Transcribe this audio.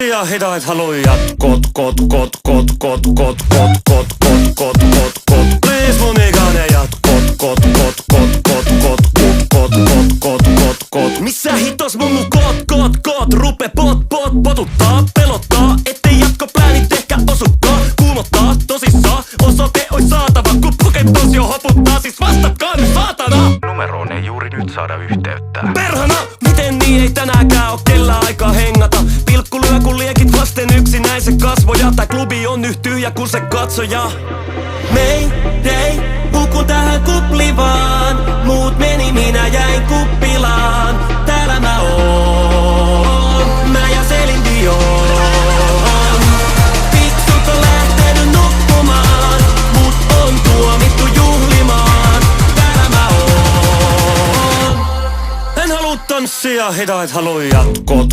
Ja hidait haluja kot. Please mun ikäinen jatkot kot. Missä hitos mun kot. Rupe potuttaa, pelottaa, ettei jatkoplänit ehkä osukaan. Kuumottaa tosissaan, osoite ois saatava, kun puketos jo hoputtaa. Siis vastatkaa nyt saatana! Numeroon ei juuri nyt saada yhteyttä. Perhana! Miten niin ei tänäänkään oo kellään aikaa hengata? Pilkku lyö kun liekit vasten yksinäiset kasvoja. Tää klubi on nyt tyhjä kun se katsoja. Mayday, huku tähän kuplivaan. Muut meni, minä jäin kuppilaan. Täällä mä oon, mä ja Celine Dion. Fiksut on lähtenyt nukkumaan, mut on tuomittu juhlimaan. Täällä mä oon. En haluu tanssia, hidait haluja kot.